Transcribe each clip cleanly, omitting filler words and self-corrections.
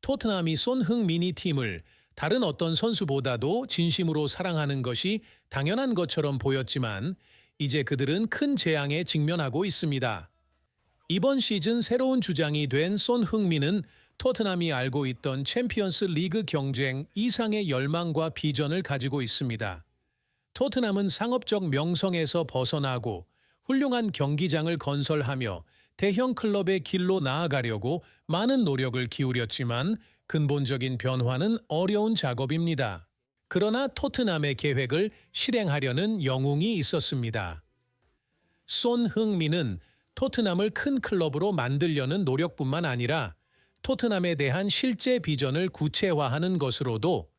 토트넘이 손흥민이 팀을 다른 어떤 선수보다도 진심으로 사랑하는 것이 당연한 것처럼 보였지만 이제 그들은 큰 재앙에 직면하고 있습니다. 이번 시즌 새로운 주장이 된 손흥민은 토트넘이 알고 있던 챔피언스 리그 경쟁 이상의 열망과 비전을 가지고 있습니다. 토트넘은 상업적 명성에서 벗어나고 훌륭한 경기장을 건설하며 대형 클럽의 길로 나아가려고 많은 노력을 기울였지만 근본적인 변화는 어려운 작업입니다. 그러나 토트넘의 계획을 실행하려는 영웅이 있었습니다. 손흥민은 토트넘을 큰 클럽으로 만들려는 노력뿐만 아니라 토트넘에 대한 실제 비전을 구체화하는 것으로도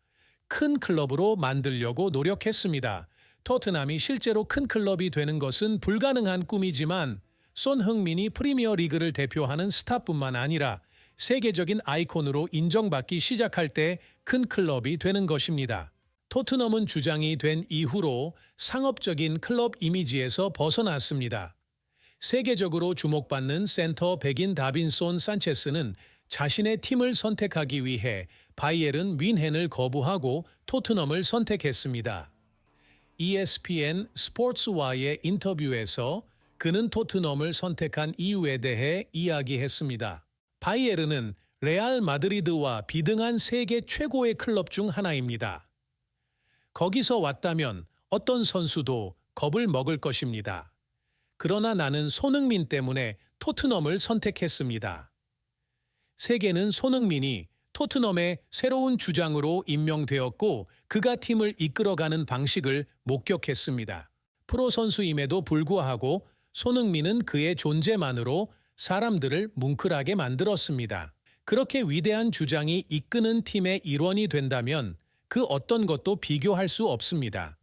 큰 클럽으로 만들려고 노력했습니다. 토트넘이 실제로 큰 클럽이 되는 것은 불가능한 꿈이지만 손흥민이 프리미어 리그를 대표하는 스타뿐만 아니라 세계적인 아이콘으로 인정받기 시작할 때 큰 클럽이 되는 것입니다. 토트넘은 주장이 된 이후로 상업적인 클럽 이미지에서 벗어났습니다. 세계적으로 주목받는 센터 백인 다빈손 산체스는 자신의 팀을 선택하기 위해 바이에른 뮌헨을 거부하고 토트넘을 선택했습니다. ESPN 스포츠와의 인터뷰에서 그는 토트넘을 선택한 이유에 대해 이야기했습니다. 바이에른은 레알 마드리드와 비등한 세계 최고의 클럽 중 하나입니다. 거기서 왔다면 어떤 선수도 겁을 먹을 것입니다. 그러나 나는 손흥민 때문에 토트넘을 선택했습니다. 세계는 손흥민이 토트넘의 새로운 주장으로 임명되었고 그가 팀을 이끌어가는 방식을 목격했습니다. 프로 선수임에도 불구하고 손흥민은 그의 존재만으로 사람들을 뭉클하게 만들었습니다. 그렇게 위대한 주장이 이끄는 팀의 일원이 된다면 그 어떤 것도 비교할 수 없습니다.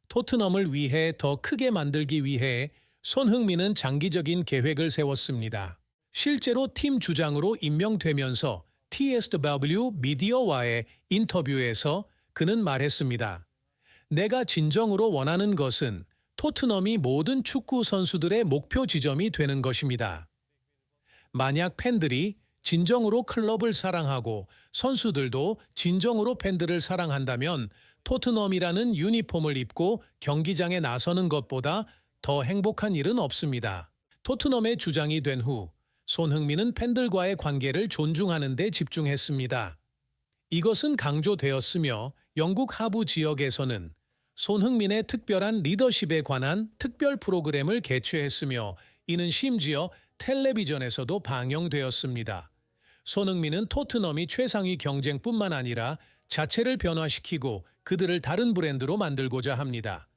토트넘을 위해 더 크게 만들기 위해 손흥민은 장기적인 계획을 세웠습니다. 실제로 팀 주장으로 임명되면서 TSW 미디어와의 인터뷰에서 그는 말했습니다. 내가 진정으로 원하는 것은 토트넘이 모든 축구 선수들의 목표 지점이 되는 것입니다. 만약 팬들이 진정으로 클럽을 사랑하고 선수들도 진정으로 팬들을 사랑한다면 토트넘이라는 유니폼을 입고 경기장에 나서는 것보다 더 행복한 일은 없습니다. 토트넘의 주장이 된 후 손흥민은 팬들과의 관계를 존중하는 데 집중했습니다. 이것은 강조되었으며 영국 하부 지역에서는 손흥민의 특별한 리더십에 관한 특별 프로그램을 개최했으며 이는 심지어 텔레비전에서도 방영되었습니다. 손흥민은 토트넘이 최상위 경쟁뿐만 아니라 자체를 변화시키고 그들을 다른 브랜드로 만들고자 합니다.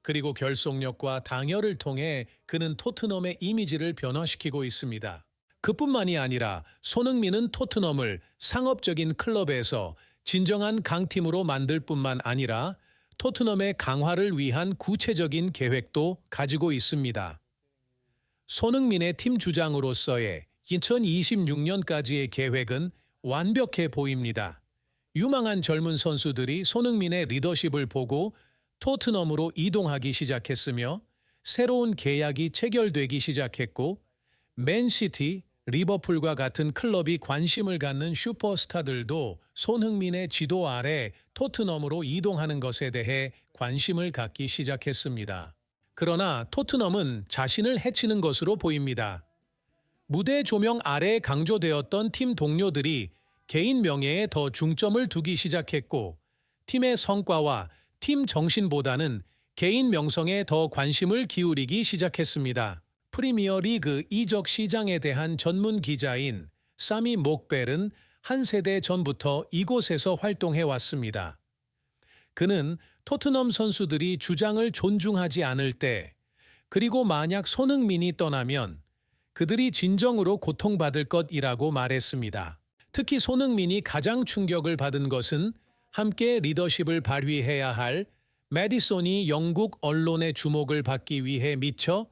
그리고 결속력과 당열을 통해 그는 토트넘의 이미지를 변화시키고 있습니다. 그뿐만이 아니라 손흥민은 토트넘을 상업적인 클럽에서 진정한 강팀으로 만들 뿐만 아니라 토트넘의 강화를 위한 구체적인 계획도 가지고 있습니다. 손흥민의 팀 주장으로서의 2026년까지의 계획은 완벽해 보입니다. 유망한 젊은 선수들이 손흥민의 리더십을 보고 토트넘으로 이동하기 시작했으며 새로운 계약이 체결되기 시작했고 맨시티, 리버풀과 같은 클럽이 관심을 갖는 슈퍼스타들도 손흥민의 지도 아래 토트넘으로 이동하는 것에 대해 관심을 갖기 시작했습니다. 그러나 토트넘은 자신을 해치는 것으로 보입니다. 무대 조명 아래 강조되었던 팀 동료들이 개인 명예에 더 중점을 두기 시작했고 팀의 성과와 팀 정신보다는 개인 명성에 더 관심을 기울이기 시작했습니다. 프리미어 리그 이적 시장에 대한 전문 기자인 사미 목벨은 한 세대 전부터 이곳에서 활동해 왔습니다. 그는 토트넘 선수들이 주장을 존중하지 않을 때, 그리고 만약 손흥민이 떠나면 그들이 진정으로 고통받을 것이라고 말했습니다. 특히 손흥민이 가장 충격을 받은 것은 함께 리더십을 발휘해야 할 매디손이 영국 언론의 주목을 받기 위해 미쳐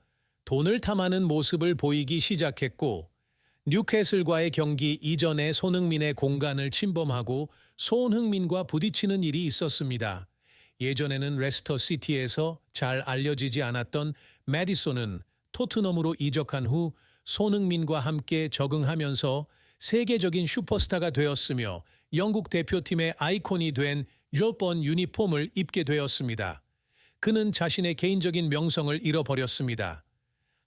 돈을 탐하는 모습을 보이기 시작했고 뉴캐슬과의 경기 이전에 손흥민의 공간을 침범하고 손흥민과 부딪히는 일이 있었습니다. 예전에는 레스터 시티에서 잘 알려지지 않았던 매디손은 토트넘으로 이적한 후 손흥민과 함께 적응하면서 세계적인 슈퍼스타가 되었으며 영국 대표팀의 아이콘이 된 10번 유니폼을 입게 되었습니다. 그는 자신의 개인적인 명성을 잃어버렸습니다.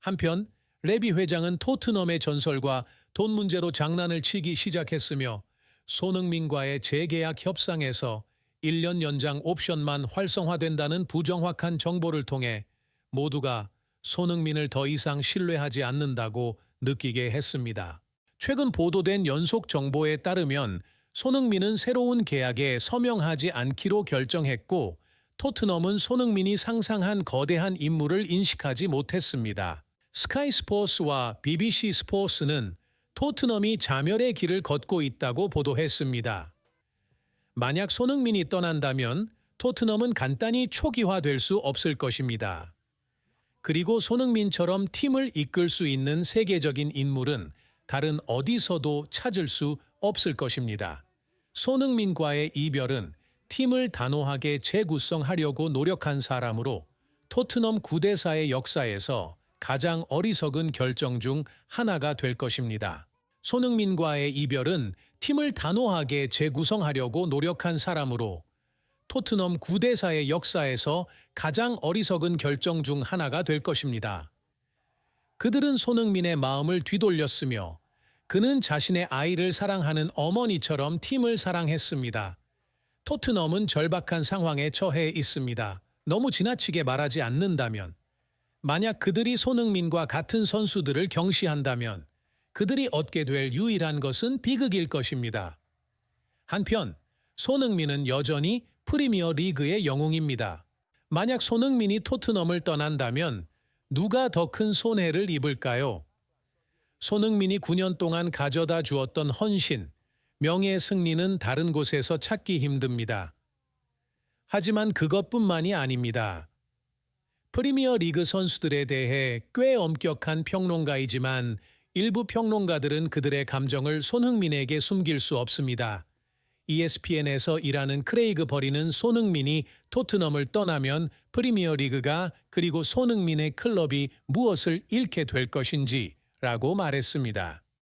한편 레비 회장은 토트넘의 전설과 돈 문제로 장난을 치기 시작했으며 손흥민과의 재계약 협상에서 1년 연장 옵션만 활성화된다는 부정확한 정보를 통해 모두가 손흥민을 더 이상 신뢰하지 않는다고 느끼게 했습니다. 최근 보도된 연속 정보에 따르면 손흥민은 새로운 계약에 서명하지 않기로 결정했고 토트넘은 손흥민이 상상한 거대한 임무를 인식하지 못했습니다. 스카이 스포츠와 BBC 스포츠는 토트넘이 자멸의 길을 걷고 있다고 보도했습니다. 만약 손흥민이 떠난다면 토트넘은 간단히 초기화될 수 없을 것입니다. 그리고 손흥민처럼 팀을 이끌 수 있는 세계적인 인물은 다른 어디서도 찾을 수 없을 것입니다. 손흥민과의 이별은 팀을 단호하게 재구성하려고 노력한 사람으로 토트넘 9대사의 역사에서 가장 어리석은 결정 중 하나가 될 것입니다. 손흥민과의 이별은 팀을 단호하게 재구성하려고 노력한 사람으로 토트넘 9대사의 역사에서 가장 어리석은 결정 중 하나가 될 것입니다. 그들은 손흥민의 마음을 뒤돌렸으며 그는 자신의 아이를 사랑하는 어머니처럼 팀을 사랑했습니다. 토트넘은 절박한 상황에 처해 있습니다. 너무 지나치게 말하지 않는다면, 만약 그들이 손흥민과 같은 선수들을 경시한다면 그들이 얻게 될 유일한 것은 비극일 것입니다. 한편 손흥민은 여전히 프리미어 리그의 영웅입니다. 만약 손흥민이 토트넘을 떠난다면 누가 더 큰 손해를 입을까요? 손흥민이 9년 동안 가져다 주었던 헌신, 명예 승리는 다른 곳에서 찾기 힘듭니다. 하지만 그것뿐만이 아닙니다. 프리미어 리그 선수들에 대해 꽤 엄격한 평론가이지만 일부 평론가들은 그들의 감정을 손흥민에게 숨길 수 없습니다. ESPN에서 일하는 크레이그 버리는 손흥민이 토트넘을 떠나면 프리미어 리그가 그리고 손흥민의 클럽이 무엇을 잃게 될 것인지 라고 말했습니다.